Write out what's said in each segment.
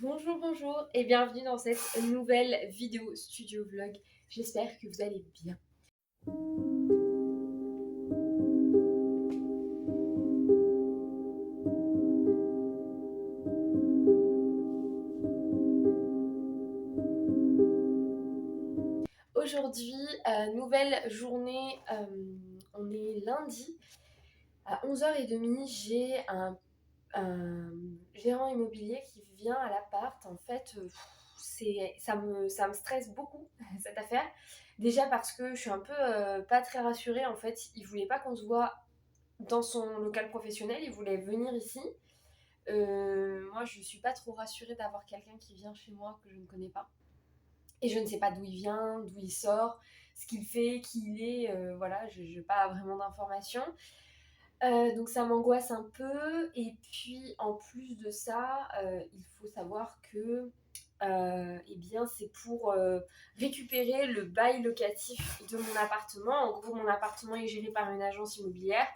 Bonjour, bonjour et bienvenue dans cette nouvelle vidéo studio vlog. J'espère que vous allez bien. Aujourd'hui, nouvelle journée, on est lundi. À 11h30, j'ai un gérant immobilier qui vient à l'appart. En fait, ça me stresse beaucoup cette affaire. Déjà parce que je suis un peu pas très rassurée. En fait, il voulait pas qu'on se voit dans son local professionnel, il voulait venir ici. Moi, je suis pas trop rassurée d'avoir quelqu'un qui vient chez moi que je ne connais pas. Et je ne sais pas d'où il vient, d'où il sort, ce qu'il fait, qui il est. Voilà, je n'ai pas vraiment d'informations. Donc ça m'angoisse un peu. Et puis en plus de ça, il faut savoir que eh bien, c'est pour récupérer le bail locatif de mon appartement. En gros, mon appartement est géré par une agence immobilière.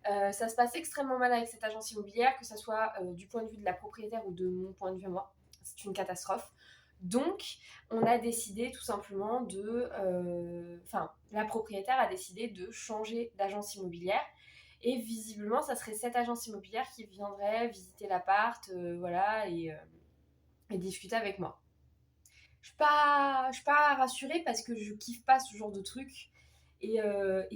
Ça se passe extrêmement mal avec cette agence immobilière, que ce soit du point de vue de la propriétaire ou de mon point de vue à moi. C'est une catastrophe. Donc, on a décidé tout simplement Enfin, la propriétaire a décidé de changer d'agence immobilière. Et visiblement, ça serait cette agence immobilière qui viendrait visiter l'appart, voilà, et discuter avec moi. Je suis pas rassurée parce que je kiffe pas ce genre de truc. Et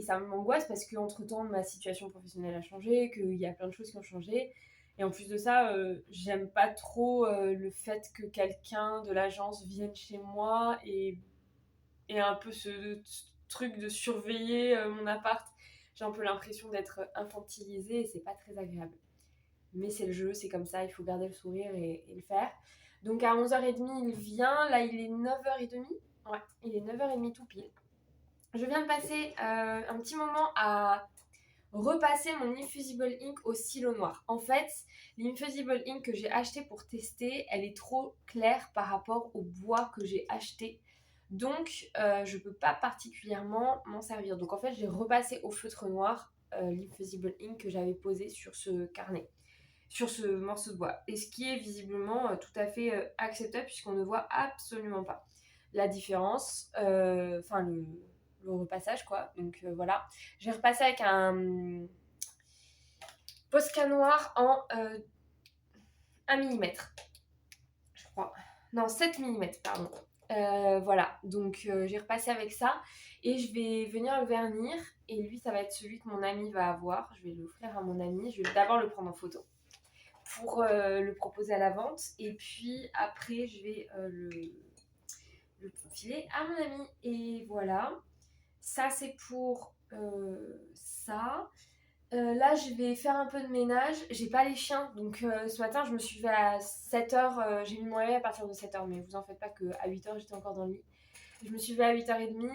ça m'angoisse parce qu'entre-temps, ma situation professionnelle a changé, qu'il y a plein de choses qui ont changé. Et en plus de ça, j'aime pas trop le fait que quelqu'un de l'agence vienne chez moi et un peu ce truc de surveiller mon appart. J'ai un peu l'impression d'être infantilisée et c'est pas très agréable. Mais c'est le jeu, c'est comme ça, il faut garder le sourire et le faire. Donc à 11h30, il vient. Là, il est 9h30. Ouais, il est 9h30 tout pile. Je viens de passer un petit moment à repasser mon Infusible Ink au stylo noir. En fait, l'Infusible Ink que j'ai acheté pour tester, elle est trop claire par rapport au bois que j'ai acheté. Donc, je ne peux pas particulièrement m'en servir. Donc, en fait, j'ai repassé au feutre noir l'Infusible Ink que j'avais posé sur ce carnet, sur ce morceau de bois. Et ce qui est visiblement tout à fait acceptable puisqu'on ne voit absolument pas la différence, enfin le repassage quoi. Donc voilà, j'ai repassé avec un Posca noir en 1 mm, je crois. Non, 7 mm, pardon. Voilà, donc j'ai repassé avec ça et je vais venir le vernir. Et lui, ça va être celui que mon ami va avoir. Je vais l'offrir à mon ami. Je vais d'abord le prendre en photo pour le proposer à la vente. Et puis après, je vais le filer à mon ami. Et voilà. Ça, c'est pour ça. Là, je vais faire un peu de ménage. J'ai pas les chiens, donc ce matin, je me suis levée à 7h. J'ai mis mon réveil à partir de 7h, mais vous en faites pas qu'à 8h, j'étais encore dans le lit. Je me suis levée à 8h30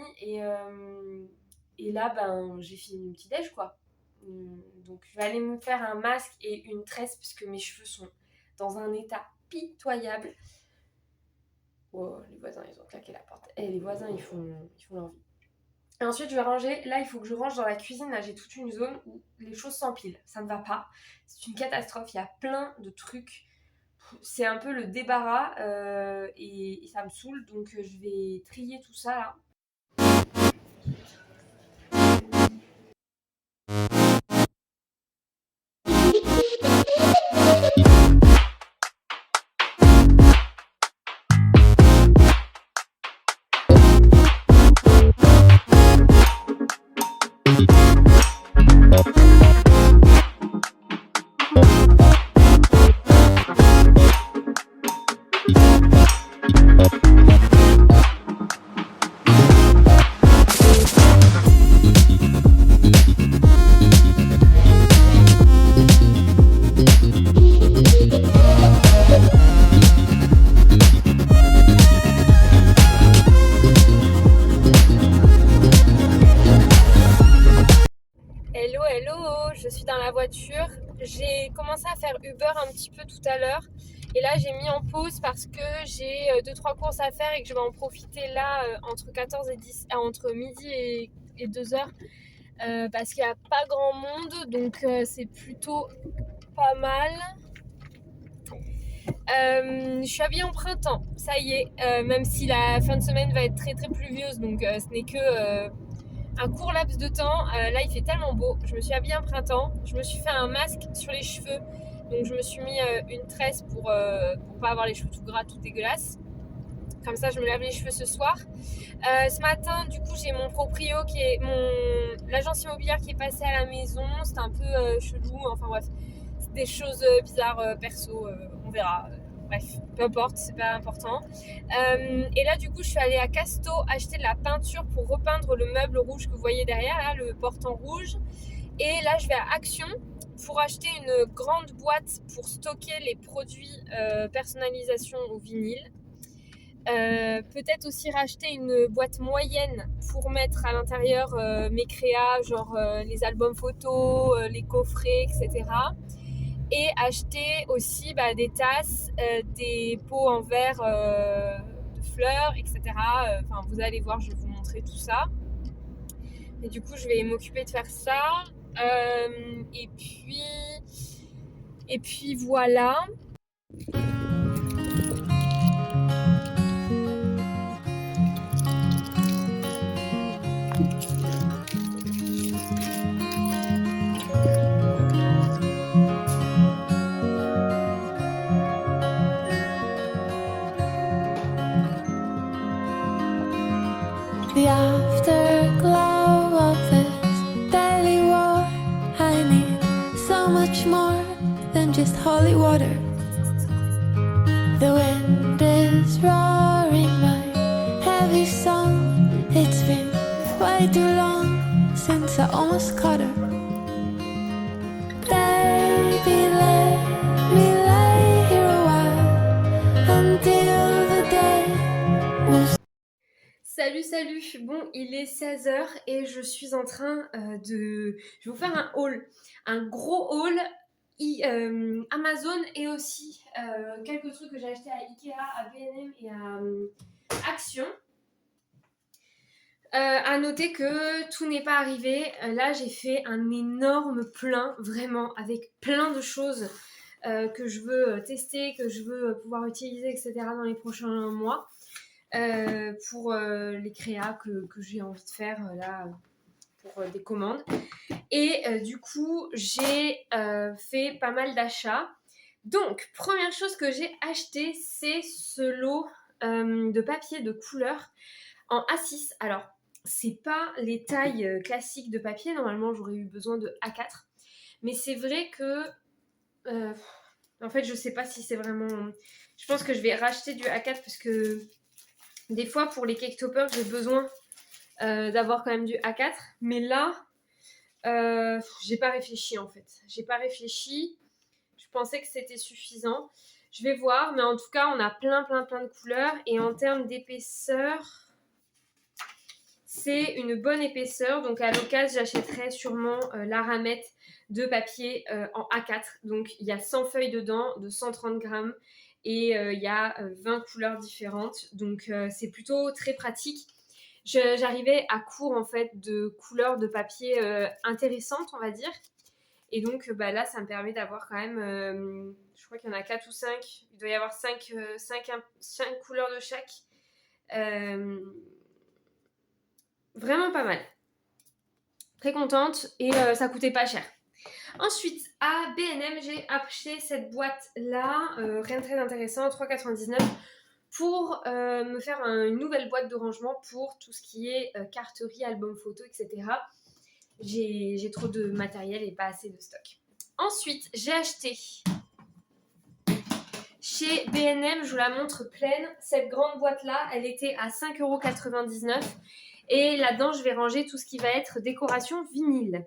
et là, ben, j'ai fini mon petit déj, quoi. Donc, je vais aller me faire un masque et une tresse puisque mes cheveux sont dans un état pitoyable. Oh, les voisins, ils ont claqué la porte. Et les voisins, ils font leur vie. Et ensuite, je vais ranger. Là, il faut que je range dans la cuisine. Là, j'ai toute une zone où les choses s'empilent. Ça ne va pas. C'est une catastrophe. Il y a plein de trucs. C'est un peu le débarras et ça me saoule. Donc, je vais trier tout ça là. Hello, hello, je suis dans la voiture. J'ai commencé à faire Uber un petit peu tout à l'heure. Et là, j'ai mis en pause parce que j'ai 2-3 courses à faire et que je vais en profiter là entre 14 et 10, entre midi et 2h. Parce qu'il n'y a pas grand monde, donc c'est plutôt pas mal. Je suis habillée en printemps, ça y est, même si la fin de semaine va être très très pluvieuse, donc ce n'est que un court laps de temps. Là, il fait tellement beau. Je me suis habillée en printemps, je me suis fait un masque sur les cheveux, donc je me suis mis une tresse pour pas avoir les cheveux tout gras, tout dégueulasses. Comme ça, je me lave les cheveux ce soir. Ce matin, du coup, j'ai mon proprio l'agence immobilière qui est passée à la maison. C'était un peu chelou. Enfin bref, c'est des choses bizarres perso. On verra. Bref, peu importe, c'est pas important. Et là, du coup, je suis allée à Casto acheter de la peinture pour repeindre le meuble rouge que vous voyez derrière, là, le portant rouge. Et là, je vais à Action pour acheter une grande boîte pour stocker les produits personnalisation au vinyle. Peut-être aussi racheter une boîte moyenne pour mettre à l'intérieur mes créas, genre les albums photos, les coffrets, etc. Et acheter aussi des tasses, des pots en verre de fleurs, etc. Enfin, vous allez voir, je vais vous montrer tout ça. Et du coup, je vais m'occuper de faire ça. Et puis voilà. The afterglow of this daily war. I need so much more than just holy water. The wind is roaring my heavy song. It's been way too long since I almost caught her. Baby, let me lay here a while until the day moves. Salut, bon il est 16h et je suis en train je vais vous faire un haul, un gros haul Amazon et aussi quelques trucs que j'ai achetés à Ikea, à B&M et à Action. À noter que tout n'est pas arrivé, là j'ai fait un énorme plein, vraiment, avec plein de choses que je veux tester, que je veux pouvoir utiliser, etc. dans les prochains mois. Pour les créas que j'ai envie de faire là pour des commandes. Et du coup, j'ai fait pas mal d'achats. Donc, première chose que j'ai acheté, c'est ce lot de papier de couleur en A6. Alors, c'est pas les tailles classiques de papier. Normalement, j'aurais eu besoin de A4. Mais c'est vrai que en fait, je sais pas si c'est vraiment. Je pense que je vais racheter du A4 parce que des fois, pour les cake toppers, j'ai besoin d'avoir quand même du A4. Mais là, j'ai pas réfléchi en fait. J'ai pas réfléchi. Je pensais que c'était suffisant. Je vais voir, mais en tout cas, on a plein de couleurs. Et en termes d'épaisseur, c'est une bonne épaisseur. Donc à l'occasion, j'achèterai sûrement la ramette de papier en A4. Donc il y a 100 feuilles dedans, de 130 grammes. Et il y a 20 couleurs différentes. Donc c'est plutôt très pratique. J'arrivais à court en fait de couleurs de papier intéressantes, on va dire. Et donc là, ça me permet d'avoir quand même, je crois qu'il y en a 4 ou 5. Il doit y avoir 5 couleurs de chaque. Vraiment pas mal. Très contente et ça coûtait pas cher. Ensuite, à B&M, j'ai acheté cette boîte-là, rien de très intéressant, 3,99 pour me faire une nouvelle boîte de rangement pour tout ce qui est carterie, album photo, etc. J'ai trop de matériel et pas assez de stock. Ensuite, j'ai acheté chez B&M, je vous la montre pleine, cette grande boîte-là, elle était à 5,99 €. Et là-dedans, je vais ranger tout ce qui va être décoration vinyle.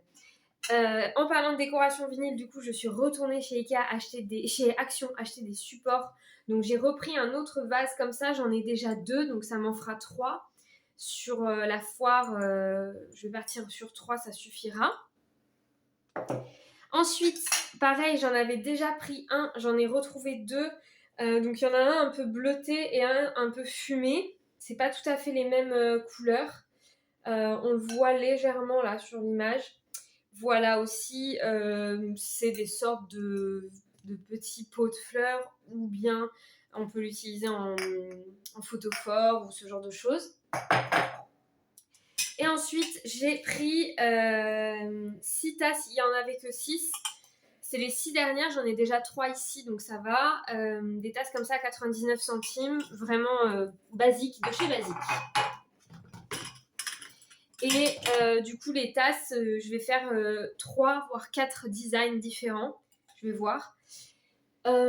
En parlant de décoration vinyle, du coup, je suis retournée chez Ikea, chez Action, acheter des supports. Donc, j'ai repris un autre vase comme ça. J'en ai déjà 2, donc ça m'en fera 3. Sur la foire, je vais partir sur 3, ça suffira. Ensuite, pareil, j'en avais déjà pris un. J'en ai retrouvé 2. Donc, il y en a un peu bleuté et un peu fumé. C'est pas tout à fait les mêmes couleurs. On le voit légèrement là sur l'image. Voilà aussi, c'est des sortes de de petits pots de fleurs, ou bien on peut l'utiliser en photophore ou ce genre de choses. Et ensuite, j'ai pris 6 tasses, il n'y en avait que 6. C'est les 6 dernières, j'en ai déjà 3 ici, donc ça va. Des tasses comme ça à 99 centimes, vraiment basique, de chez Basique. Et du coup, les tasses, je vais faire 3 voire 4 designs différents. Je vais voir. Hop.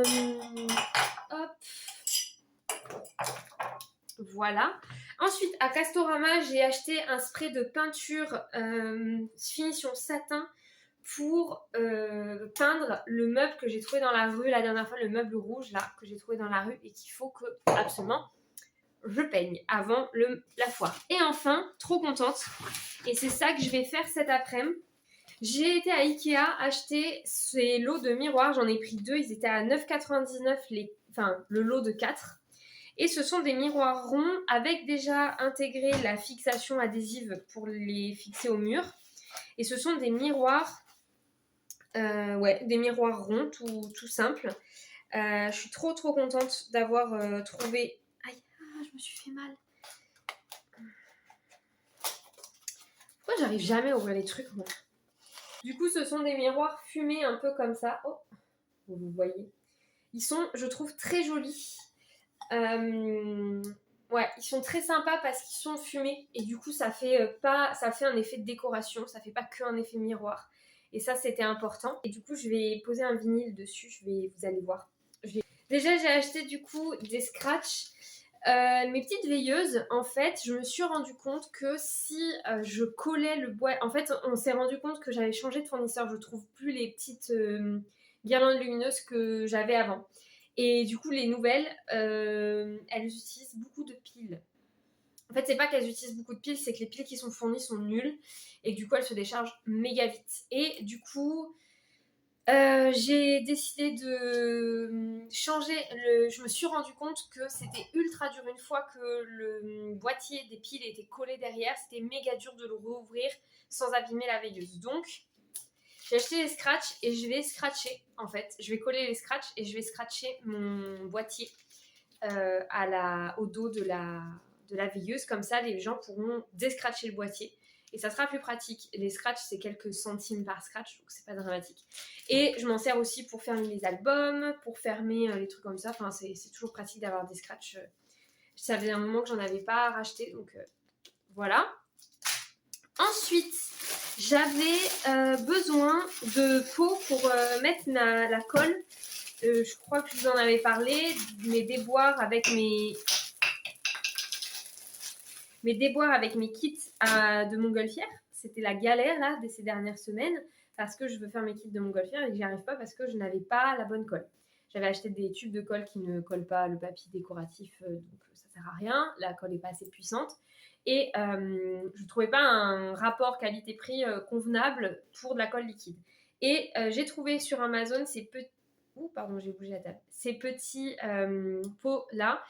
Voilà. Ensuite, à Castorama, j'ai acheté un spray de peinture finition satin pour peindre le meuble que j'ai trouvé dans la rue la dernière fois, le meuble rouge là que j'ai trouvé dans la rue et qu'il faut que absolument je peigne avant la foire. Et enfin, trop contente, et c'est ça que je vais faire cet après-midi. J'ai été à Ikea acheter ces lots de miroirs, j'en ai pris 2, ils étaient à 9,99 le lot de 4. Et ce sont des miroirs ronds avec déjà intégré la fixation adhésive pour les fixer au mur. Et ce sont des miroirs, des miroirs ronds, tout simples. Je suis trop contente d'avoir trouvé... Aïe, je me suis fait mal. Pourquoi j'arrive jamais à ouvrir les trucs, moi? Du coup, ce sont des miroirs fumés un peu comme ça. Oh, vous voyez. Ils sont, je trouve, très jolis. Ouais, ils sont très sympas parce qu'ils sont fumés et du coup ça fait un effet de décoration, ça fait pas qu'un effet miroir. Et ça c'était important. Et du coup je vais poser un vinyle dessus, vous allez voir. Déjà j'ai acheté du coup des scratchs. Mes petites veilleuses, en fait, je me suis rendu compte que si je collais le bois... En fait, on s'est rendu compte que j'avais changé de fournisseur. Je trouve plus les petites guirlandes lumineuses que j'avais avant. Et du coup, les nouvelles, elles utilisent beaucoup de piles. En fait, c'est pas qu'elles utilisent beaucoup de piles, c'est que les piles qui sont fournies sont nulles. Et du coup, elles se déchargent méga vite. Et du coup... j'ai décidé de changer je me suis rendu compte que c'était ultra dur une fois que le boîtier des piles était collé derrière, c'était méga dur de le rouvrir sans abîmer la veilleuse. Donc j'ai acheté les scratchs et je vais scratcher en fait. Je vais coller les scratchs et je vais scratcher mon boîtier au dos de la veilleuse. Comme ça, les gens pourront déscratcher le boîtier. Et ça sera plus pratique. Les scratchs, c'est quelques centimes par scratch, donc c'est pas dramatique. Et je m'en sers aussi pour fermer les albums, pour fermer les trucs comme ça. Enfin, c'est toujours pratique d'avoir des scratchs. Ça faisait un moment que j'en avais pas racheté, donc voilà. Ensuite, j'avais besoin de pots pour mettre la colle. Je crois que je vous en avais parlé. Mes déboires avec mes kits de montgolfière. C'était la galère là de ces dernières semaines parce que je veux faire mes kits de montgolfière et que j'y arrive pas parce que je n'avais pas la bonne colle. J'avais acheté des tubes de colle qui ne collent pas le papier décoratif, donc ça sert à rien. La colle n'est pas assez puissante. Et je ne trouvais pas un rapport qualité-prix convenable pour de la colle liquide. Et j'ai trouvé sur Amazon ces petits... Ouh, pardon, j'ai bougé la table. Ces petits pots-là.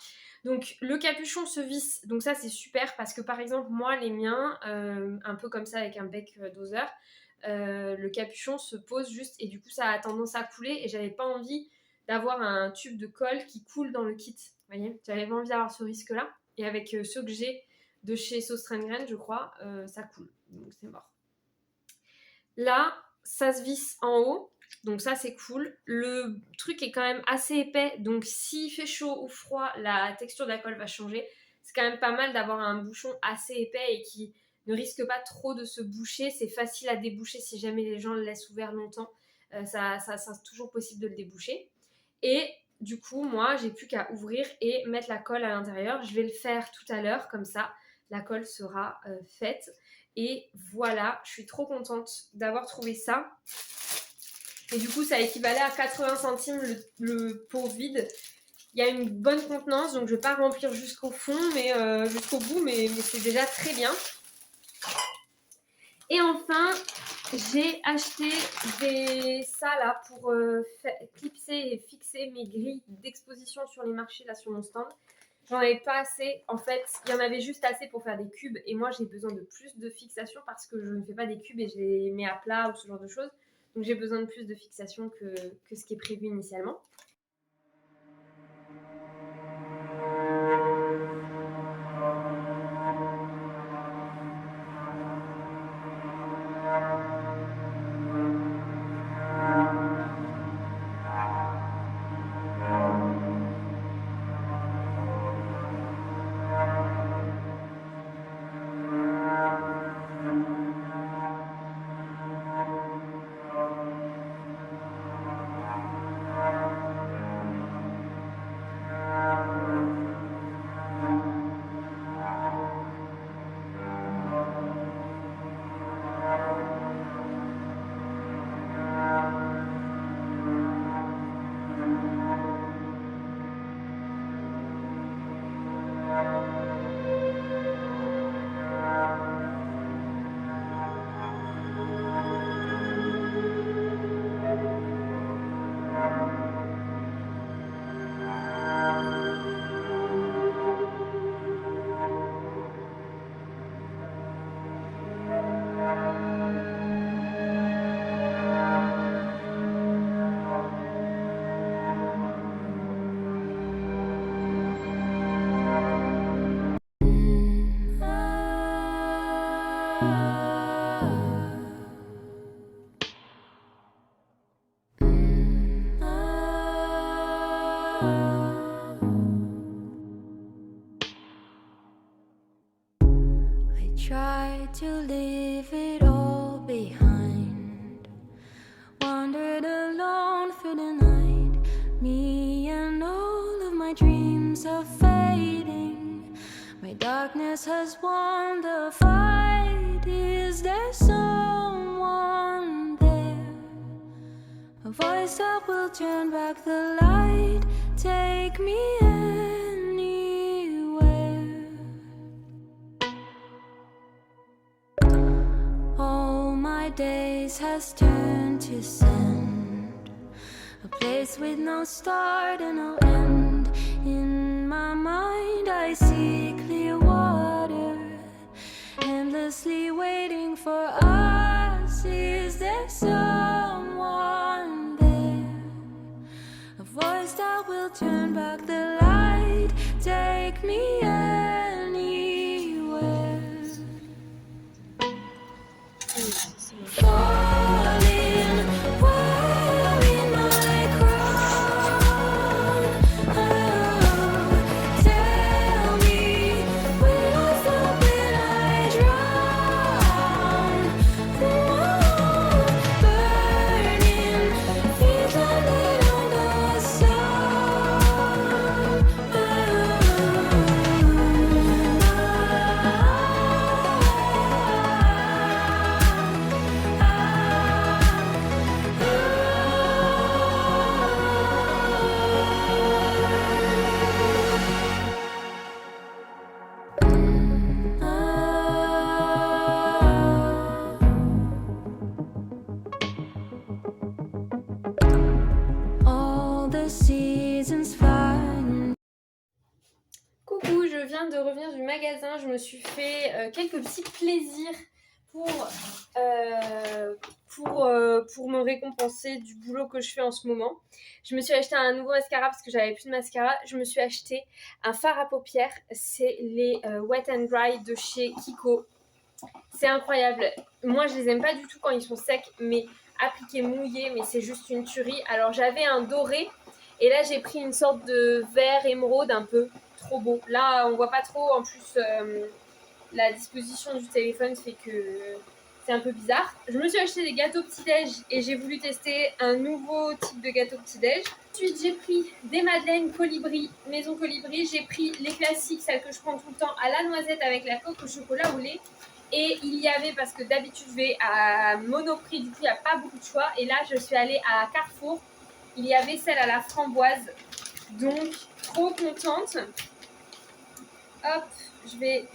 Donc, le capuchon se visse. Donc, ça, c'est super parce que, par exemple, moi, les miens, un peu comme ça avec un bec doseur, le capuchon se pose juste et du coup, ça a tendance à couler et j'avais pas envie d'avoir un tube de colle qui coule dans le kit. Vous voyez, j'avais pas envie d'avoir ce risque-là. Et avec ceux que j'ai de chez Sauce Rengren, je crois, ça coule. Donc, c'est mort. Là, ça se visse en haut. Donc ça c'est cool. Le truc est quand même assez épais, donc s'il fait chaud ou froid, la texture de la colle va changer. C'est quand même pas mal d'avoir un bouchon assez épais et qui ne risque pas trop de se boucher. C'est facile à déboucher si jamais les gens le laissent ouvert longtemps. C'est toujours possible de le déboucher. Et du coup, moi, j'ai plus qu'à ouvrir et mettre la colle à l'intérieur. Je vais le faire tout à l'heure, comme ça, la colle sera faite. Et voilà, je suis trop contente d'avoir trouvé ça. Et du coup, ça équivalait à 80 centimes le pot vide. Il y a une bonne contenance, donc je ne vais pas remplir jusqu'au fond, mais jusqu'au bout, mais c'est déjà très bien. Et enfin, j'ai acheté ça là pour clipser et fixer mes grilles d'exposition sur les marchés là sur mon stand. J'en avais pas assez. En fait, il y en avait juste assez pour faire des cubes. Et moi, j'ai besoin de plus de fixation parce que je ne fais pas des cubes et je les mets à plat ou ce genre de choses. Donc j'ai besoin de plus de fixation que ce qui est prévu initialement. Tried to leave it all behind. Wandered alone through the night. Me and all of my dreams are fading. My darkness has won the fight. Is there someone there? A voice that will turn back the light. Take me days has turned to sand, a place with no start and no end. In my mind I see clear water, endlessly waiting for us. Is there someone there? A voice that will turn back the light. Take me anywhere. Falling, wearing my crown. Oh, tell me, will I stop when I drown? Burning, feet landed on the all the seasons fly. Coucou, je viens de revenir du magasin. Je me suis fait quelques petits plaisirs pour me récompenser du boulot que je fais en ce moment. Je me suis acheté un nouveau mascara parce que j'avais plus de mascara. Je me suis acheté un fard à paupières. C'est les Wet n Dry de chez Kiko. C'est incroyable. Moi, je les aime pas du tout quand ils sont secs, mais appliqués mouillés, mais c'est juste une tuerie. Alors, j'avais un doré et là, j'ai pris une sorte de vert émeraude un peu trop beau. Là, on voit pas trop. En plus, la disposition du téléphone fait que c'est un peu bizarre. Je me suis acheté des gâteaux petit-déj et j'ai voulu tester un nouveau type de gâteau petit-déj. Ensuite, j'ai pris des madeleines Colibri, maison Colibri. J'ai pris les classiques, celles que je prends tout le temps, à la noisette avec la coque au chocolat au lait. Et il y avait, parce que d'habitude je vais à Monoprix, du coup il n'y a pas beaucoup de choix. Et là, je suis allée à Carrefour. Il y avait celle à la framboise. Donc, trop contente. Hop, je vais...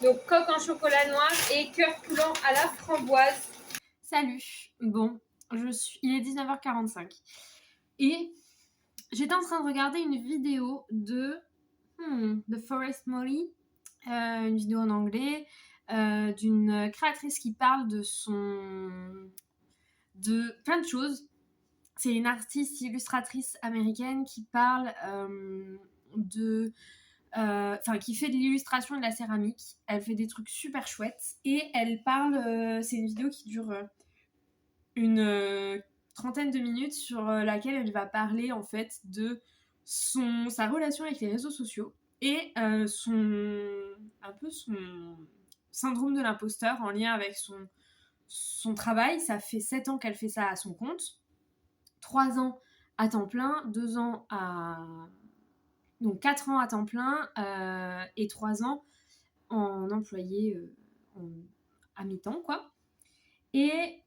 Donc, coque en chocolat noir et cœur coulant à la framboise. Salut. Bon, il est 19h45. Et j'étais en train de regarder une vidéo de Forest Molly, une vidéo en anglais, d'une créatrice qui parle de de plein de choses. C'est une artiste illustratrice américaine qui parle qui fait de l'illustration et de la céramique. Elle fait des trucs super chouettes et elle parle, c'est une vidéo qui dure une trentaine de minutes sur laquelle elle va parler en fait de sa relation avec les réseaux sociaux et son syndrome de l'imposteur en lien avec son travail. Ça fait 7 ans qu'elle fait ça à son compte, 3 ans à temps plein, 4 ans à temps plein et 3 ans en employé à mi-temps, quoi. Et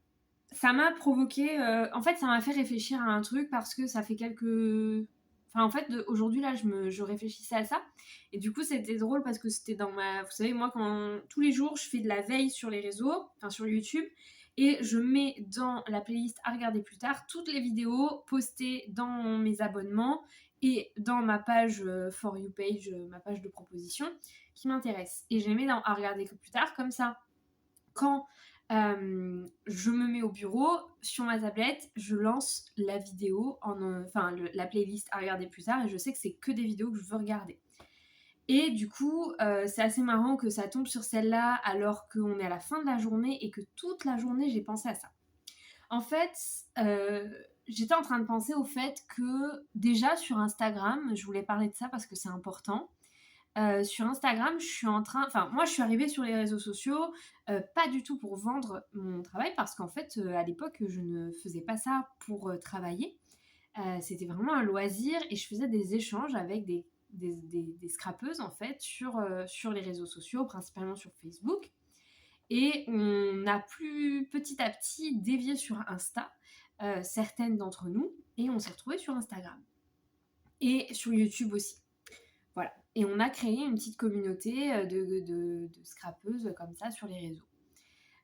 ça m'a provoqué... en fait, ça m'a fait réfléchir à un truc parce que ça fait quelques... Enfin, en fait, aujourd'hui, là, je réfléchissais à ça. Et du coup, c'était drôle parce que c'était dans ma... Vous savez, moi, tous les jours, je fais de la veille sur les réseaux, enfin, sur YouTube. Et je mets dans la playlist à regarder plus tard toutes les vidéos postées dans mes abonnements et dans ma page For You page, ma page de proposition qui m'intéresse. Et je les mets dans à regarder que plus tard, comme ça. Quand je me mets au bureau, sur ma tablette, je lance la vidéo, la playlist à regarder plus tard, et je sais que c'est que des vidéos que je veux regarder. Et du coup, c'est assez marrant que ça tombe sur celle-là alors qu'on est à la fin de la journée et que toute la journée, j'ai pensé à ça. En fait, j'étais en train de penser au fait que déjà sur Instagram, je voulais parler de ça parce que c'est important. Sur Instagram, moi je suis arrivée sur les réseaux sociaux pas du tout pour vendre mon travail parce qu'en fait à l'époque je ne faisais pas ça pour travailler. C'était vraiment un loisir et je faisais des échanges avec des scrapeuses en fait sur les réseaux sociaux, principalement sur Facebook. Et on a petit à petit dévié sur Insta, certaines d'entre nous, et on s'est retrouvés sur Instagram et sur YouTube aussi. Voilà. Et on a créé une petite communauté de scrapeuses comme ça sur les réseaux.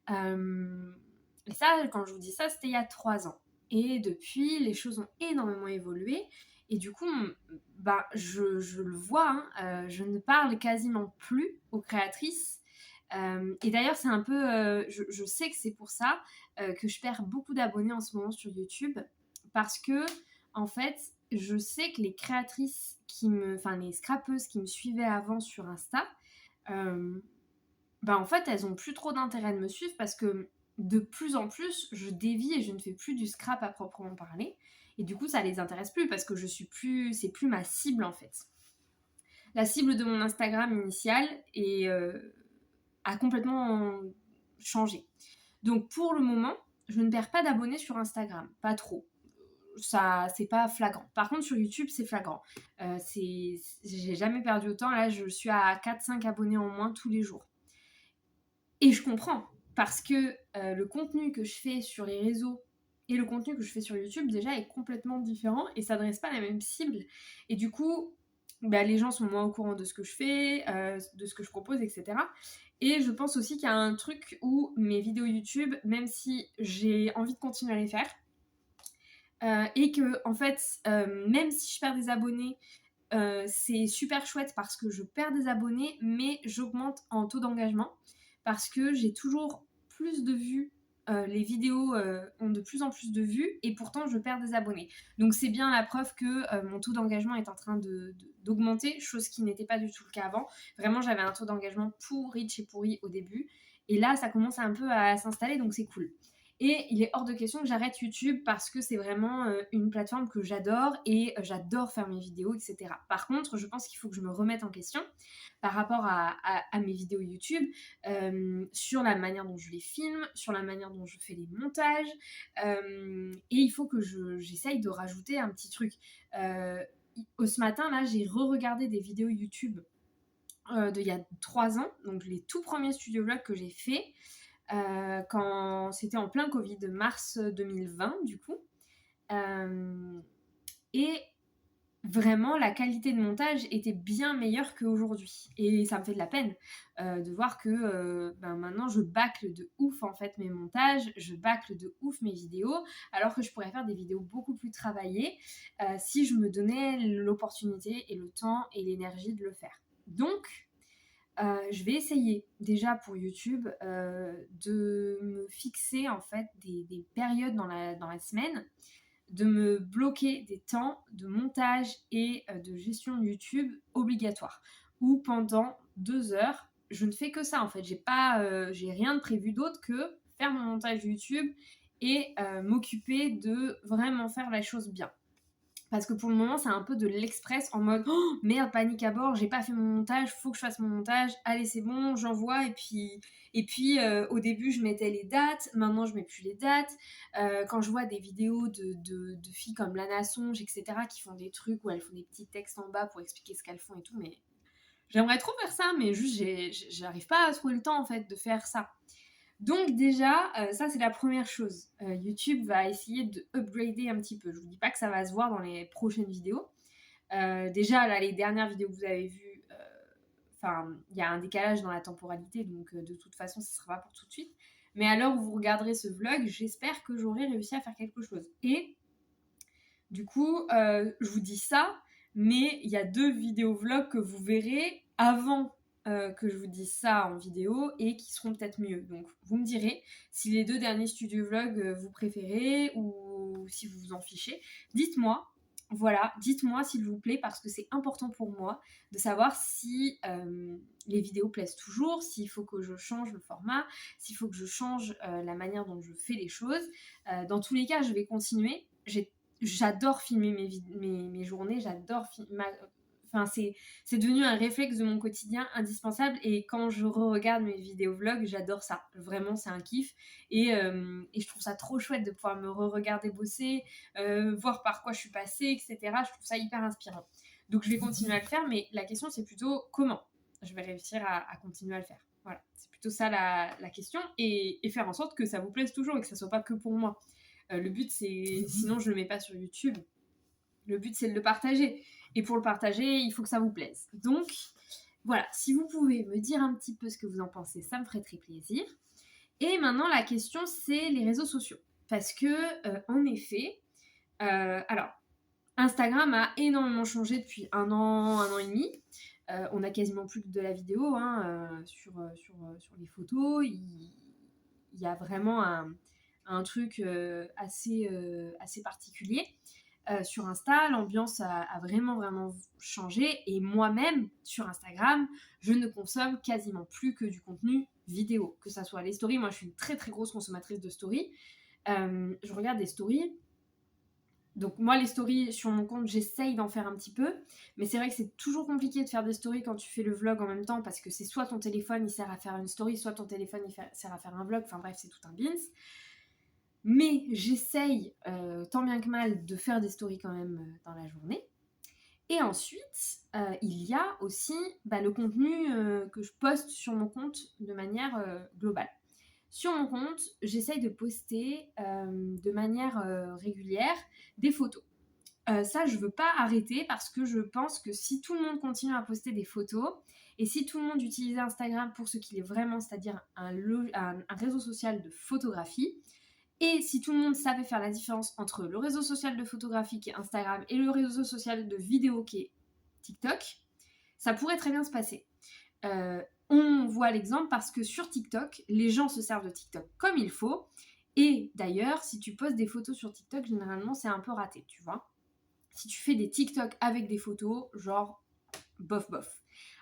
Et ça, quand je vous dis ça, c'était il y a 3 ans. Et depuis, les choses ont énormément évolué. Et du coup, je le vois, je ne parle quasiment plus aux créatrices. Et d'ailleurs, c'est un peu... je sais que c'est pour ça que je perds beaucoup d'abonnés en ce moment sur YouTube. Parce que, en fait... je sais que les créatrices les scrapeuses qui me suivaient avant sur Insta, en fait, elles ont plus trop d'intérêt de me suivre parce que de plus en plus, je dévie et je ne fais plus du scrap à proprement parler. Et du coup, ça les intéresse plus parce que c'est plus ma cible en fait. La cible de mon Instagram initial a complètement changé. Donc pour le moment, je ne perds pas d'abonnés sur Instagram, pas trop. Ça, c'est pas flagrant. Par contre, sur YouTube, c'est flagrant. J'ai jamais perdu autant. Là, je suis à 4-5 abonnés en moins tous les jours. Et je comprends, parce que le contenu que je fais sur les réseaux et le contenu que je fais sur YouTube, déjà, est complètement différent et s'adresse pas à la même cible. Et du coup, les gens sont moins au courant de ce que je fais, de ce que je propose, etc. Et je pense aussi qu'il y a un truc où mes vidéos YouTube, même si j'ai envie de continuer à les faire, et que en fait même si je perds des abonnés, c'est super chouette parce que je perds des abonnés mais j'augmente en taux d'engagement parce que j'ai toujours plus de vues, les vidéos ont de plus en plus de vues et pourtant je perds des abonnés, donc c'est bien la preuve que mon taux d'engagement est en train d'augmenter, chose qui n'était pas du tout le cas avant. Vraiment, j'avais un taux d'engagement pourri de chez pourri au début et là ça commence un peu à s'installer, donc c'est cool. Et il est hors de question que j'arrête YouTube parce que c'est vraiment une plateforme que j'adore et j'adore faire mes vidéos, etc. Par contre, je pense qu'il faut que je me remette en question par rapport à mes vidéos YouTube, sur la manière dont je les filme, sur la manière dont je fais les montages, et il faut que j'essaye de rajouter un petit truc. Ce matin, là, j'ai re-regardé des vidéos YouTube d'il y a 3 ans, donc les tout premiers studio vlogs que j'ai fait. Quand c'était en plein Covid, mars 2020 du coup, et vraiment la qualité de montage était bien meilleure qu'aujourd'hui et ça me fait de la peine de voir que maintenant je bâcle de ouf en fait mes montages, je bâcle de ouf mes vidéos alors que je pourrais faire des vidéos beaucoup plus travaillées si je me donnais l'opportunité et le temps et l'énergie de le faire. Donc je vais essayer déjà pour YouTube de me fixer en fait des périodes dans la semaine, de me bloquer des temps de montage et de gestion de YouTube obligatoires, où pendant 2 heures, je ne fais que ça en fait. J'ai rien de prévu d'autre que faire mon montage YouTube et m'occuper de vraiment faire la chose bien. Parce que pour le moment, c'est un peu de l'express en mode oh, merde, panique à bord, j'ai pas fait mon montage, faut que je fasse mon montage, allez, c'est bon, j'envoie. Et puis au début, je mettais les dates, maintenant, je mets plus les dates. Quand je vois des vidéos de filles comme Lana Songe, etc., qui font des trucs où elles font des petits textes en bas pour expliquer ce qu'elles font et tout, mais j'aimerais trop faire ça, mais juste, j'arrive pas à trouver le temps en fait de faire ça. Donc déjà, ça c'est la première chose. YouTube va essayer de upgrader un petit peu. Je vous dis pas que ça va se voir dans les prochaines vidéos. Déjà, là, les dernières vidéos que vous avez vues, il y a un décalage dans la temporalité, donc de toute façon, ce sera pas pour tout de suite. Mais à l'heure où vous regarderez ce vlog, j'espère que j'aurai réussi à faire quelque chose. Et du coup, je vous dis ça, mais il y a 2 vidéos vlogs que vous verrez avant que je vous dise ça en vidéo et qui seront peut-être mieux. Donc vous me direz si les 2 derniers studio vlogs vous préférez ou si vous vous en fichez. Dites-moi, voilà, dites-moi s'il vous plaît parce que c'est important pour moi de savoir si les vidéos plaisent toujours, s'il faut que je change le format, s'il faut que je change la manière dont je fais les choses. Dans tous les cas, je vais continuer. J'adore filmer mes journées, j'adore filmer. C'est devenu un réflexe de mon quotidien indispensable et quand je re-regarde mes vidéos vlogs, j'adore ça. Vraiment, c'est un kiff et je trouve ça trop chouette de pouvoir me re-regarder bosser, voir par quoi je suis passée, etc. Je trouve ça hyper inspirant. Donc, je vais continuer à le faire, mais la question, c'est plutôt comment je vais réussir à continuer à le faire. Voilà, c'est plutôt ça la question et faire en sorte que ça vous plaise toujours et que ça soit pas que pour moi. Le but, c'est... Sinon, je le mets pas sur YouTube. Le but, c'est de le partager. Et pour le partager, il faut que ça vous plaise. Donc, voilà, si vous pouvez me dire un petit peu ce que vous en pensez, ça me ferait très plaisir. Et maintenant, la question, c'est les réseaux sociaux. Parce que, en effet, alors, Instagram a énormément changé depuis un an et demi. On a quasiment plus que de la vidéo sur les photos. Il y a vraiment un truc assez particulier. Sur Insta, l'ambiance a vraiment changé et moi-même, sur Instagram, je ne consomme quasiment plus que du contenu vidéo, que ça soit les stories. Moi, je suis une très très grosse consommatrice de stories. Je regarde des stories. Donc moi, les stories sur mon compte, j'essaye d'en faire un petit peu, mais c'est vrai que c'est toujours compliqué de faire des stories quand tu fais le vlog en même temps parce que c'est soit ton téléphone, il sert à faire une story, soit ton téléphone, il sert à faire un vlog. Enfin bref, c'est tout un beans. Mais j'essaye, tant bien que mal, de faire des stories quand même dans la journée. Et ensuite, il y a aussi le contenu que je poste sur mon compte de manière globale. Sur mon compte, j'essaye de poster de manière régulière des photos. Ça, je ne veux pas arrêter parce que je pense que si tout le monde continue à poster des photos et si tout le monde utilisait Instagram pour ce qu'il est vraiment, c'est-à-dire un réseau social de photographie, et si tout le monde savait faire la différence entre le réseau social de photographie qui est Instagram et le réseau social de vidéo qui est TikTok, ça pourrait très bien se passer. On voit l'exemple parce que sur TikTok, les gens se servent de TikTok comme il faut. Et d'ailleurs, si tu postes des photos sur TikTok, généralement, c'est un peu raté, tu vois. Si tu fais des TikTok avec des photos, genre bof.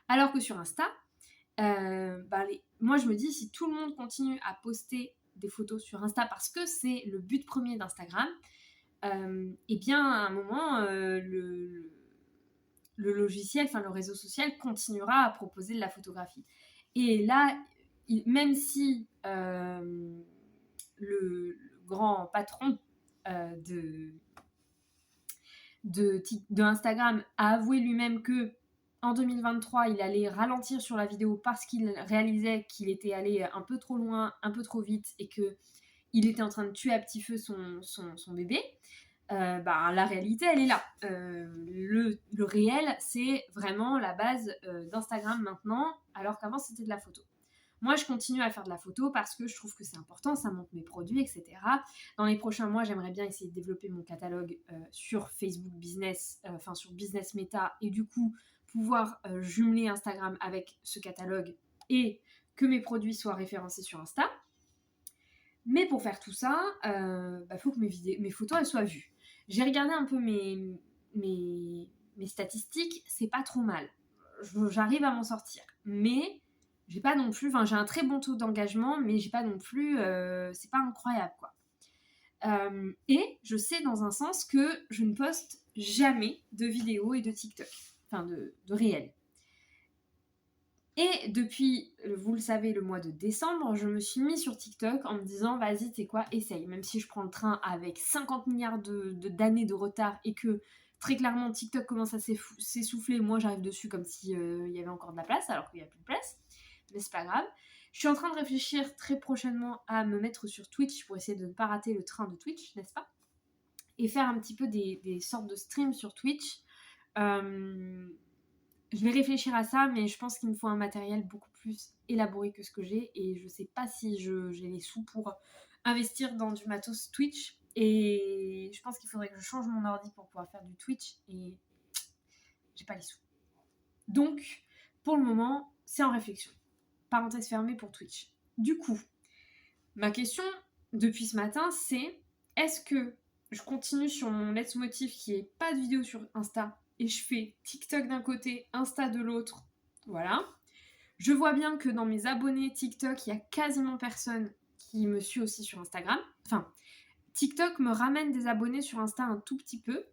Alors que sur Insta, moi je me dis, si tout le monde continue à poster des photos sur Insta parce que c'est le but premier d'Instagram, et bien à un moment le logiciel, le réseau social continuera à proposer de la photographie. Et là, même si le grand patron de Instagram a avoué lui-même que en 2023, il allait ralentir sur la vidéo parce qu'il réalisait qu'il était allé un peu trop loin, un peu trop vite et qu'il était en train de tuer à petit feu son bébé. La réalité, elle est là. Le réel, c'est vraiment la base d'Instagram maintenant, alors qu'avant, c'était de la photo. Moi, je continue à faire de la photo parce que je trouve que c'est important, ça montre mes produits, etc. Dans les prochains mois, j'aimerais bien essayer de développer mon catalogue sur Facebook Business, sur Business Meta, et du coup, pouvoir jumeler Instagram avec ce catalogue et que mes produits soient référencés sur Insta. Mais pour faire tout ça, faut que mes photos elles soient vues. J'ai regardé un peu mes statistiques, c'est pas trop mal. J'arrive à m'en sortir. Mais j'ai pas non plus, j'ai un très bon taux d'engagement, mais j'ai pas non plus, c'est pas incroyable quoi. Et je sais dans un sens que je ne poste jamais de vidéos et de TikTok, de réels. Et depuis, vous le savez, le mois de décembre, je me suis mis sur TikTok en me disant, vas-y, t'es quoi, essaye. Même si je prends le train avec 50 milliards d'années de retard et que très clairement TikTok commence à s'essouffler, moi j'arrive dessus comme s'il y avait encore de la place, alors qu'il n'y a plus de place. Mais c'est pas grave. Je suis en train de réfléchir très prochainement à me mettre sur Twitch pour essayer de ne pas rater le train de Twitch, n'est-ce pas ? Et faire un petit peu des sortes de streams sur Twitch. Je vais réfléchir à ça, mais je pense qu'il me faut un matériel beaucoup plus élaboré que ce que j'ai. Et je sais pas si j'ai les sous pour investir dans du matos Twitch. Et je pense qu'il faudrait que je change mon ordi pour pouvoir faire du Twitch. Et j'ai pas les sous. Donc, pour le moment, c'est en réflexion. Parenthèse fermée pour Twitch. Du coup, ma question depuis ce matin, c'est est-ce que je continue sur mon leitmotiv qui est pas de vidéo sur Insta et je fais TikTok d'un côté, Insta de l'autre, voilà. Je vois bien que dans mes abonnés TikTok, il y a quasiment personne qui me suit aussi sur Instagram. TikTok me ramène des abonnés sur Insta un tout petit peu,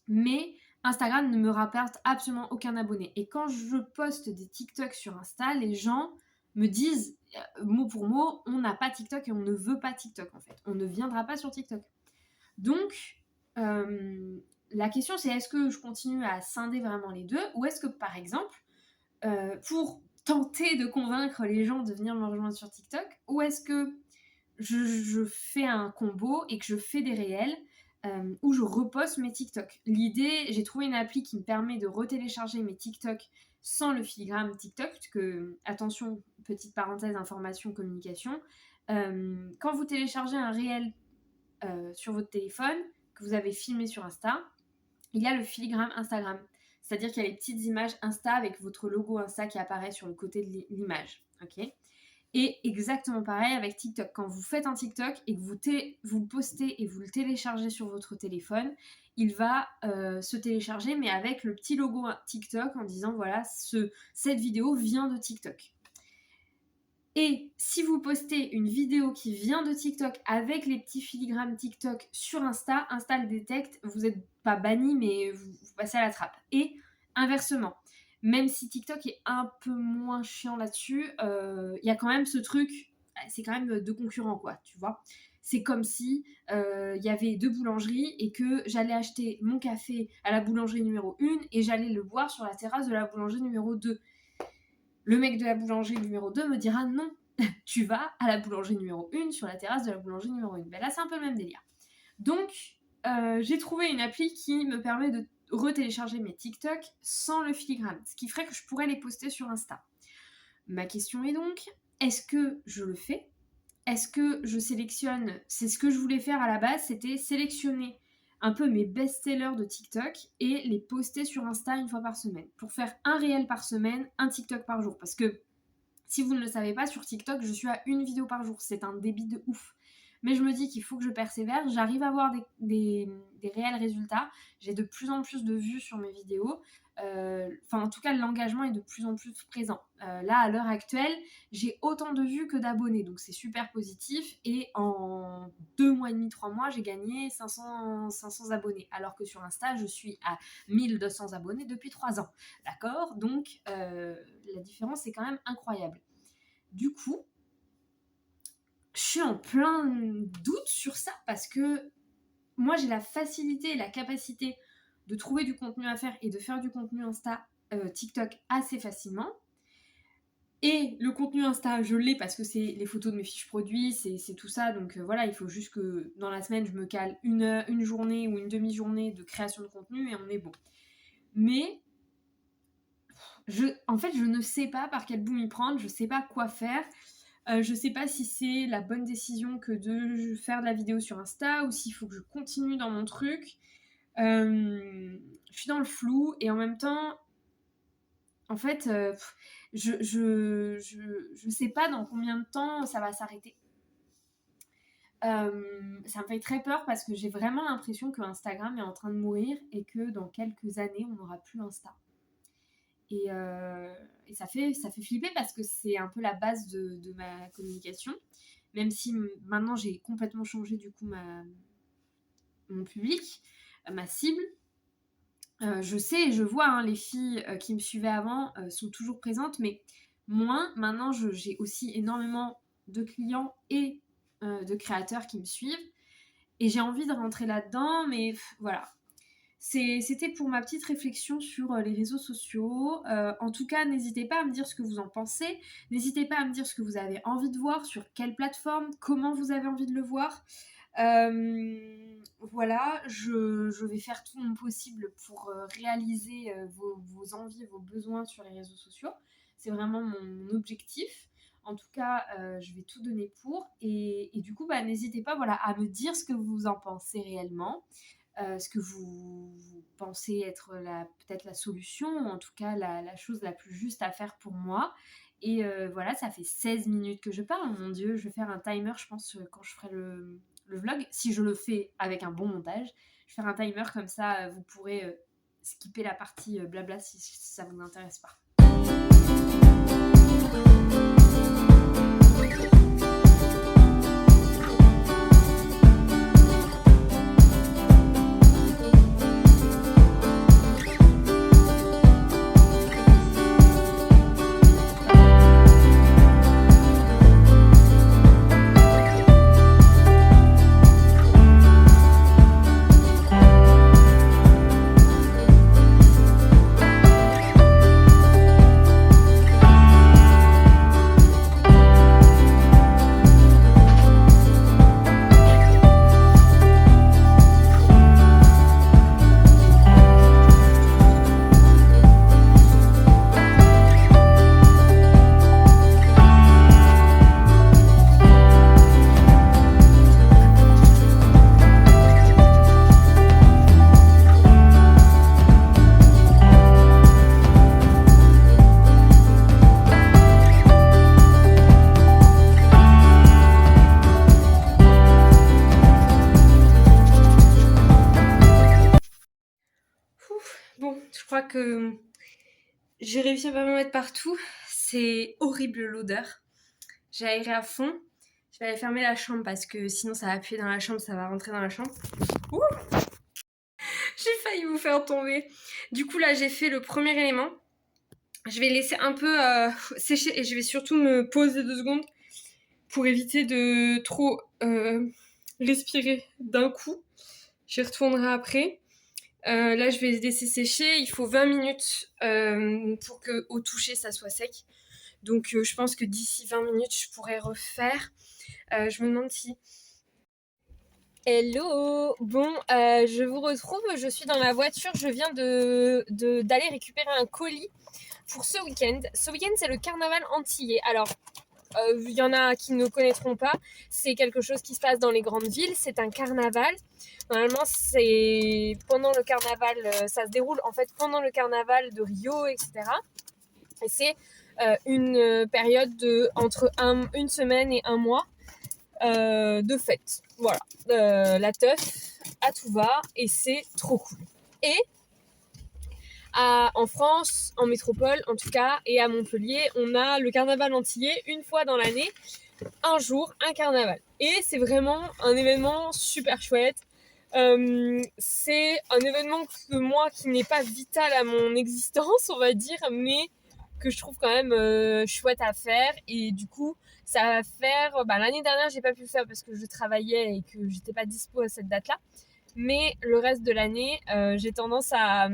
mais Instagram ne me rapporte absolument aucun abonné. Et quand je poste des TikTok sur Insta, les gens me disent, mot pour mot, on n'a pas TikTok et on ne veut pas TikTok en fait. On ne viendra pas sur TikTok. Donc, la question c'est est-ce que je continue à scinder vraiment les deux ou est-ce que par exemple, pour tenter de convaincre les gens de venir me rejoindre sur TikTok, ou est-ce que je fais un combo et que je fais des réels où je reposte mes TikTok. L'idée, j'ai trouvé une appli qui me permet de retélécharger mes TikTok sans le filigrane TikTok, puisque, attention, petite parenthèse, information, communication, quand vous téléchargez un réel sur votre téléphone, que vous avez filmé sur Insta, il y a le filigrane Instagram. C'est-à-dire qu'il y a les petites images Insta avec votre logo Insta qui apparaît sur le côté de l'image. Ok ? Et exactement pareil avec TikTok. Quand vous faites un TikTok et que vous le postez et vous le téléchargez sur votre téléphone, il va se télécharger, mais avec le petit logo TikTok en disant voilà, cette vidéo vient de TikTok. Et si vous postez une vidéo qui vient de TikTok avec les petits filigranes TikTok sur Insta, Insta le détecte, vous n'êtes pas banni, mais vous passez à la trappe. Et inversement, même si TikTok est un peu moins chiant là-dessus, il y a quand même ce truc, c'est quand même deux concurrents, quoi, tu vois. C'est comme si y avait deux boulangeries et que j'allais acheter mon café à la boulangerie numéro 1 et j'allais le boire sur la terrasse de la boulangerie numéro 2. Le mec de la boulangerie numéro 2 me dira non, tu vas à la boulangerie numéro 1 sur la terrasse de la boulangerie numéro 1. Ben là, c'est un peu le même délire. Donc, j'ai trouvé une appli qui me permet de retélécharger mes TikTok sans le filigrane, ce qui ferait que je pourrais les poster sur Insta. Ma question est donc, est-ce que je le fais ? Est-ce que je sélectionne ? C'est ce que je voulais faire à la base, c'était sélectionner un peu mes best-sellers de TikTok et les poster sur Insta une fois par semaine. Pour faire un réel par semaine, un TikTok par jour. Parce que, si vous ne le savez pas, sur TikTok, je suis à une vidéo par jour. C'est un débit de ouf. Mais je me dis qu'il faut que je persévère. J'arrive à avoir des réels résultats. J'ai de plus en plus de vues sur mes vidéos. En tout cas, l'engagement est de plus en plus présent. Là, à l'heure actuelle, j'ai autant de vues que d'abonnés. Donc, c'est super positif. Et en 2 mois et demi, 3 mois, j'ai gagné 500 abonnés. Alors que sur Insta, je suis à 1200 abonnés depuis 3 ans. D'accord ? Donc, la différence est quand même incroyable. Du coup, je suis en plein doute sur ça parce que moi, j'ai la facilité et la capacité de trouver du contenu à faire et de faire du contenu Insta, TikTok assez facilement. Et le contenu Insta, je l'ai parce que c'est les photos de mes fiches produits, c'est tout ça. Donc voilà, il faut juste que dans la semaine, je me cale une journée ou une demi-journée de création de contenu et on est bon. Mais en fait, je ne sais pas par quel bout m'y prendre, je ne sais pas quoi faire. Je sais pas si c'est la bonne décision que de faire de la vidéo sur Insta ou s'il faut que je continue dans mon truc. Je suis dans le flou et en même temps, en fait, je sais pas dans combien de temps ça va s'arrêter. Ça me fait très peur parce que j'ai vraiment l'impression que Instagram est en train de mourir et que dans quelques années, on n'aura plus Insta. Et ça fait flipper parce que c'est un peu la base de ma communication. Même si maintenant j'ai complètement changé du coup mon public, ma cible. Je sais et je vois, hein, les filles qui me suivaient avant sont toujours présentes, mais moins. Maintenant, j'ai aussi énormément de clients et de créateurs qui me suivent. Et j'ai envie de rentrer là-dedans, mais voilà. C'était pour ma petite réflexion sur les réseaux sociaux. En tout cas, n'hésitez pas à me dire ce que vous en pensez. N'hésitez pas à me dire ce que vous avez envie de voir, sur quelle plateforme, comment vous avez envie de le voir. Voilà, je vais faire tout mon possible pour réaliser vos envies, vos besoins sur les réseaux sociaux. C'est vraiment mon objectif. En tout cas, je vais tout donner pour. Et du coup, n'hésitez pas, voilà, à me dire ce que vous en pensez réellement. Ce que vous pensez être peut-être la solution, ou en tout cas la chose la plus juste à faire pour moi. Et voilà, ça fait 16 minutes que je parle. Mon Dieu, je vais faire un timer, je pense, quand je ferai le vlog. Si je le fais avec un bon montage, je vais faire un timer comme ça, vous pourrez skipper la partie blabla si ça vous intéresse pas. Bon, je crois que j'ai réussi à pas me mettre partout. C'est horrible l'odeur. J'ai aéré à fond. Je vais aller fermer la chambre parce que sinon ça va puer dans la chambre, ça va rentrer dans la chambre. Ouh, j'ai failli vous faire tomber. Du coup là j'ai fait le premier élément. Je vais laisser un peu sécher et je vais surtout me poser 2 secondes pour éviter de trop respirer d'un coup. J'y retournerai après. Là, je vais laisser sécher. Il faut 20 minutes pour que au toucher, ça soit sec. Donc, je pense que d'ici 20 minutes, je pourrai refaire. Je me demande si... Hello! Bon, je vous retrouve. Je suis dans la voiture. Je viens d'aller récupérer un colis pour ce week-end. Ce week-end, c'est le carnaval antillais. Alors, il y en a qui ne connaîtront pas. C'est quelque chose qui se passe dans les grandes villes. C'est un carnaval. Normalement, c'est pendant le carnaval, ça se déroule en fait pendant le carnaval de Rio, etc. Et c'est une période entre une semaine et un mois de fête. Voilà, la teuf à tout va et c'est trop cool. Et en France, en métropole en tout cas, et à Montpellier, on a le carnaval antillais une fois dans l'année, un jour, un carnaval. Et c'est vraiment un événement super chouette. C'est un événement que moi qui n'est pas vital à mon existence, on va dire, mais que je trouve quand même chouette à faire. Et du coup, ça va faire... l'année dernière, j'ai pas pu le faire parce que je travaillais et que j'étais pas dispo à cette date-là. Mais le reste de l'année, j'ai tendance à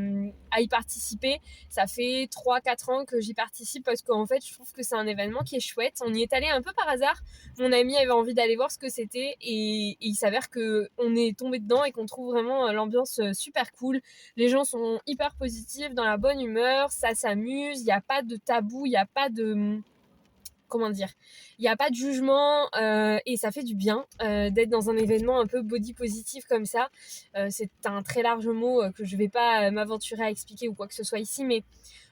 y participer. Ça fait 3-4 ans que j'y participe parce qu'en fait, je trouve que c'est un événement qui est chouette. On y est allé un peu par hasard. Mon ami avait envie d'aller voir ce que c'était et il s'avère qu'on est tombé dedans et qu'on trouve vraiment l'ambiance super cool. Les gens sont hyper positifs, dans la bonne humeur, ça s'amuse, il n'y a pas de tabou, il n'y a pas de comment dire, il n'y a pas de jugement et ça fait du bien d'être dans un événement un peu body positif comme ça. C'est un très large mot que je ne vais pas m'aventurer à expliquer ou quoi que ce soit ici, mais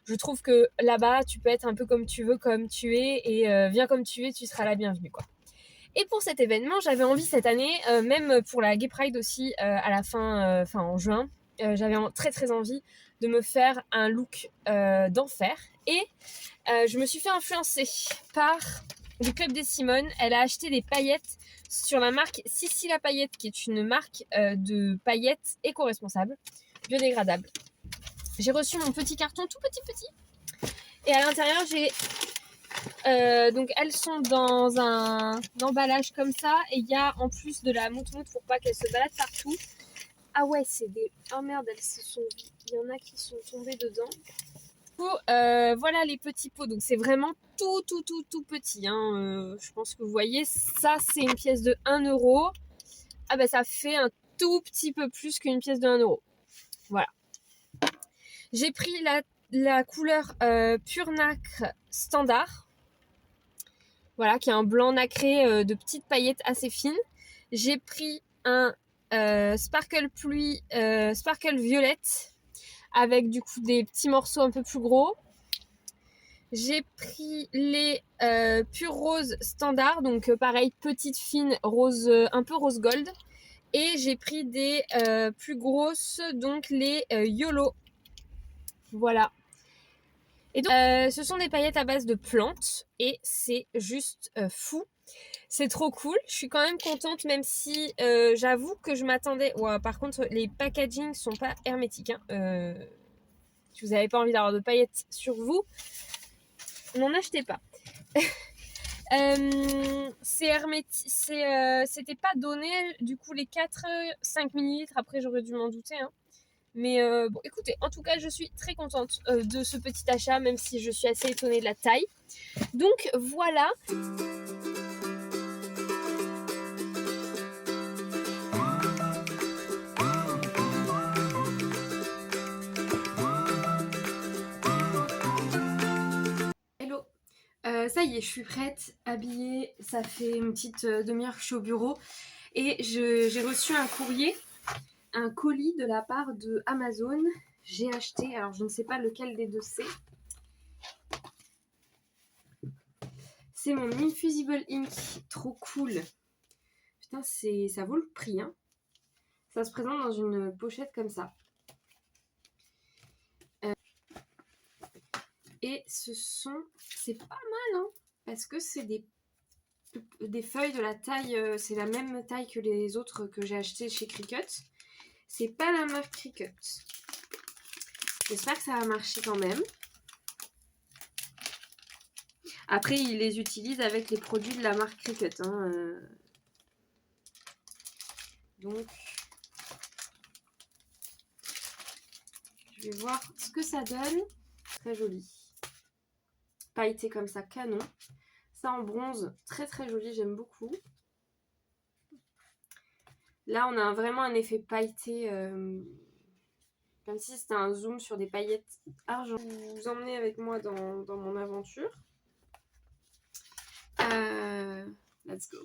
je trouve que là-bas, tu peux être un peu comme tu veux, comme tu es, et viens comme tu es, tu seras la bienvenue, quoi. Et pour cet événement, j'avais envie cette année, même pour la Gay Pride aussi, à la fin, en juin, j'avais très très envie de me faire un look d'enfer. Et je me suis fait influencer par le Club des Simones. Elle a acheté des paillettes sur la marque Sissi la Paillette, qui est une marque de paillettes éco-responsables, biodégradables. J'ai reçu mon petit carton tout petit. Et à l'intérieur, j'ai... donc elles sont dans un emballage comme ça. Et il y a en plus de la mousse-mousse pour pas qu'elles se baladent partout. Ah ouais, c'est des... Oh merde, il y en a qui sont tombées dedans. Du coup, voilà les petits pots. Donc c'est vraiment tout petit. Hein. Je pense que vous voyez, ça c'est une pièce de 1 euro. Ah bah ça fait un tout petit peu plus qu'une pièce de 1 euro. Voilà. J'ai pris la couleur pure nacre standard. Voilà, qui est un blanc nacré de petites paillettes assez fines. J'ai pris un sparkle pluie, sparkle violette, avec du coup des petits morceaux un peu plus gros. J'ai pris les pure rose standard, donc pareil, petite fine, rose, un peu rose gold. Et j'ai pris des plus grosses, donc les YOLO. Voilà. Et donc, ce sont des paillettes à base de plantes et c'est juste fou. C'est trop cool. Je suis quand même contente, même si j'avoue que je m'attendais... Ouais, par contre, les packaging sont pas hermétiques. Hein. Si vous n'avez pas envie d'avoir de paillettes sur vous, n'en achetez pas. C'est hermétique. C'était pas donné, du coup, les 4-5 ml. Après, j'aurais dû m'en douter. Hein. Mais bon, écoutez, en tout cas, je suis très contente de ce petit achat, même si je suis assez étonnée de la taille. Donc, voilà. Hello. Ça y est, je suis prête, habillée. Ça fait une petite demi-heure que je suis au bureau. Et j'ai reçu un courrier. Un colis de la part de Amazon. J'ai acheté, alors je ne sais pas lequel des deux c'est. C'est mon Infusible Ink, trop cool. Putain, ça vaut le prix. Hein. Ça se présente dans une pochette comme ça. Et c'est pas mal, hein, parce que c'est des feuilles de la taille, c'est la même taille que les autres que j'ai acheté chez Cricut. C'est pas la marque Cricut. J'espère que ça va marcher quand même. Après, ils les utilisent avec les produits de la marque Cricut. Hein. Donc, je vais voir ce que ça donne. Très joli. Pailleté comme ça, canon. Ça en bronze, très très joli, j'aime beaucoup. Là, on a vraiment un effet pailleté, comme si c'était un zoom sur des paillettes argent. Vous emmenez avec moi dans mon aventure. Let's go.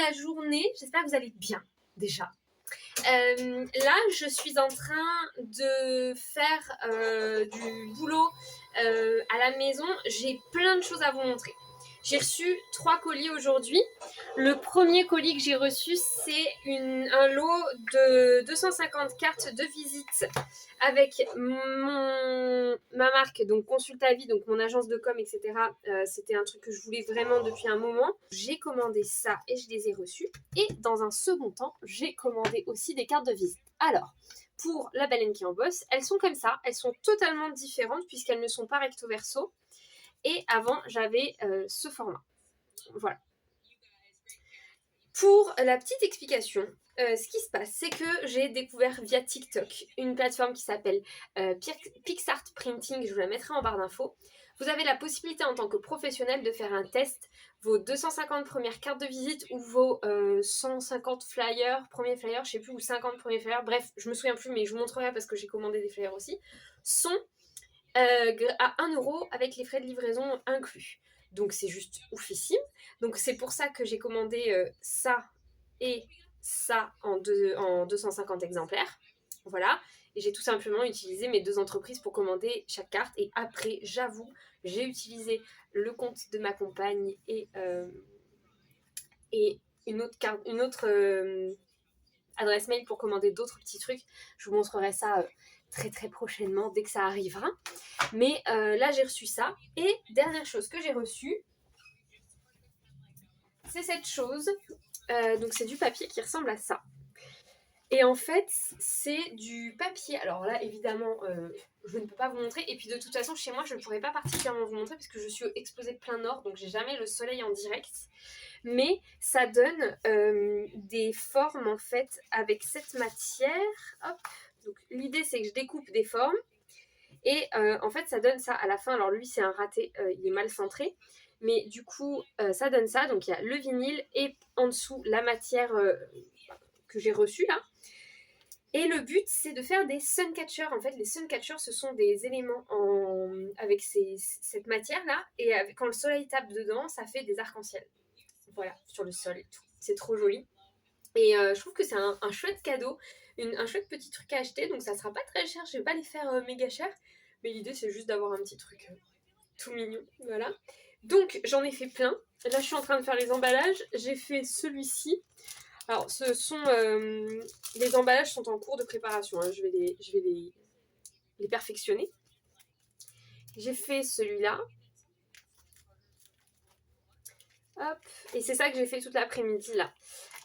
la journée. J'espère que vous allez bien déjà. Là, je suis en train de faire du boulot à la maison. J'ai plein de choses à vous montrer. J'ai reçu 3 colis aujourd'hui. Le premier colis que j'ai reçu, c'est un lot de 250 cartes de visite avec ma marque, donc Consultavie, donc mon agence de com, etc. C'était un truc que je voulais vraiment depuis un moment. J'ai commandé ça et je les ai reçus. Et dans un second temps, j'ai commandé aussi des cartes de visite. Alors, pour la baleine qui en bosse, elles sont comme ça. Elles sont totalement différentes puisqu'elles ne sont pas recto verso. Et avant, j'avais ce format. Voilà. Pour la petite explication, ce qui se passe, c'est que j'ai découvert via TikTok une plateforme qui s'appelle PixArt Printing. Je vous la mettrai en barre d'infos. Vous avez la possibilité en tant que professionnel de faire un test, vos 250 premières cartes de visite ou vos 150 flyers, premiers flyers, je sais plus, ou 50 premiers flyers, bref, je me souviens plus, mais je vous montrerai parce que j'ai commandé des flyers aussi, sont à 1 € avec les frais de livraison inclus. Donc c'est juste oufissime. Donc c'est pour ça que j'ai commandé ça et ça en 250 exemplaires. Voilà. Et j'ai tout simplement utilisé mes 2 entreprises pour commander chaque carte. Et après, j'avoue, j'ai utilisé le compte de ma compagne et une autre adresse mail pour commander d'autres petits trucs. Je vous montrerai ça très très prochainement dès que ça arrivera. Mais là j'ai reçu ça. Et dernière chose que j'ai reçue, c'est cette chose. Donc c'est du papier qui ressemble à ça. Et en fait c'est du papier. Alors là évidemment je ne peux pas vous montrer. Et puis de toute façon chez moi je ne pourrais pas particulièrement vous montrer parce que je suis exposée plein nord. Donc j'ai jamais le soleil en direct. Mais ça donne des formes en fait avec cette matière. Hop. Donc l'idée c'est que je découpe des formes et en fait ça donne ça à la fin. Alors lui c'est un raté, il est mal centré, mais du coup ça donne ça. Donc il y a le vinyle et en dessous la matière que j'ai reçue là. Et le but c'est de faire des suncatchers. En fait les suncatchers ce sont des éléments avec cette matière là et quand le soleil tape dedans ça fait des arcs-en-ciel. Voilà, sur le sol et tout. C'est trop joli. Et je trouve que c'est un chouette cadeau. Un chouette petit truc à acheter, donc ça sera pas très cher, je vais pas les faire méga cher, mais l'idée c'est juste d'avoir un petit truc tout mignon, voilà. Donc j'en ai fait plein, là je suis en train de faire les emballages, j'ai fait celui-ci, alors ce sont, les emballages sont en cours de préparation, hein. je vais les perfectionner. J'ai fait celui-là, hop, et c'est ça que j'ai fait toute l'après-midi là.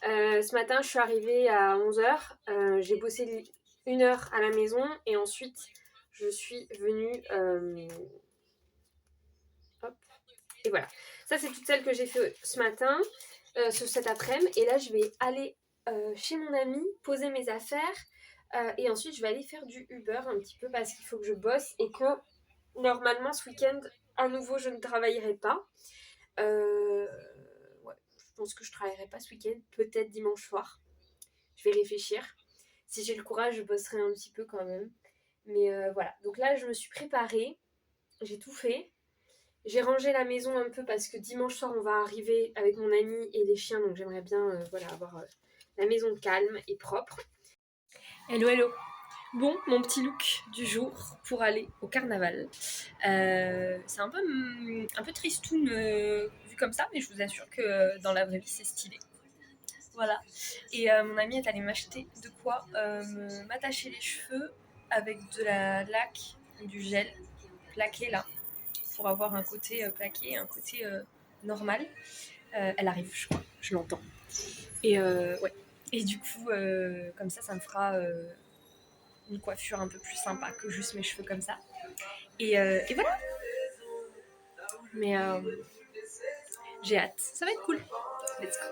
Ce matin, je suis arrivée à 11h. J'ai bossé 1 heure à la maison et ensuite, je suis venue... Hop. Et voilà. Ça, c'est toutes celles que j'ai fait ce matin, cet après-midi. Et là, je vais aller chez mon ami, poser mes affaires. Et ensuite, je vais aller faire du Uber un petit peu parce qu'il faut que je bosse et que normalement, ce week-end, à nouveau, je ne travaillerai pas. Je pense que je travaillerai pas ce week-end, peut-être dimanche soir. Je vais réfléchir. Si j'ai le courage, je bosserai un petit peu quand même. Mais voilà. Donc là, je me suis préparée. J'ai tout fait. J'ai rangé la maison un peu parce que dimanche soir, on va arriver avec mon ami et les chiens. Donc j'aimerais bien avoir la maison calme et propre. Hello, hello. Bon, mon petit look du jour pour aller au carnaval. C'est un peu tristoun vu comme ça, mais je vous assure que dans la vraie vie, c'est stylé. Voilà. Et mon ami est allé m'acheter de quoi m'attacher les cheveux avec de la laque, du gel plaqué là, pour avoir un côté plaqué et un côté normal. Elle arrive, je crois, je l'entends. Et ouais. Et du coup, comme ça me fera... une coiffure un peu plus sympa que juste mes cheveux comme ça. Et voilà. Mais j'ai hâte. Ça va être cool. Let's go.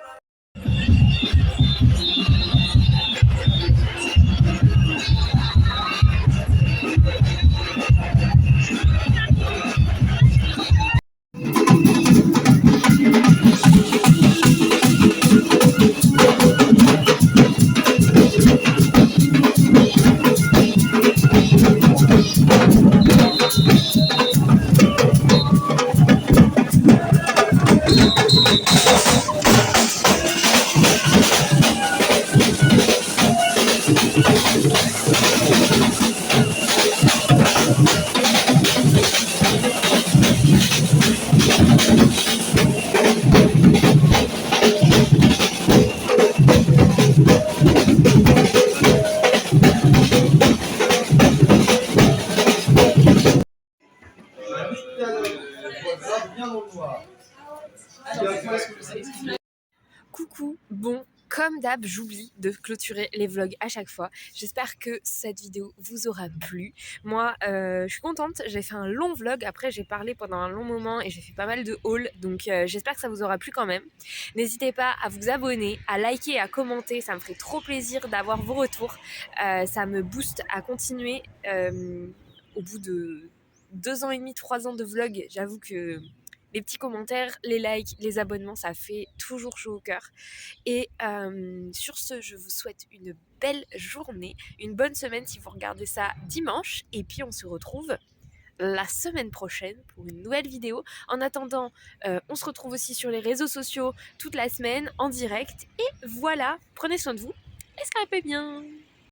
Coucou, bon, comme d'hab, j'oublie de clôturer les vlogs à chaque fois. J'espère que cette vidéo vous aura plu. Moi, je suis contente, j'ai fait un long vlog, après j'ai parlé pendant un long moment et j'ai fait pas mal de hauls, donc j'espère que ça vous aura plu quand même. N'hésitez pas à vous abonner, à liker et à commenter, ça me ferait trop plaisir d'avoir vos retours. Ça me booste à continuer au bout de 2 ans et demi, 3 ans de vlog. J'avoue que les petits commentaires, les likes, les abonnements, ça fait toujours chaud au cœur. Et sur ce, je vous souhaite une belle journée, une bonne semaine si vous regardez ça dimanche. Et puis on se retrouve la semaine prochaine pour une nouvelle vidéo. En attendant, on se retrouve aussi sur les réseaux sociaux toute la semaine en direct. Et voilà, prenez soin de vous et skypez bien.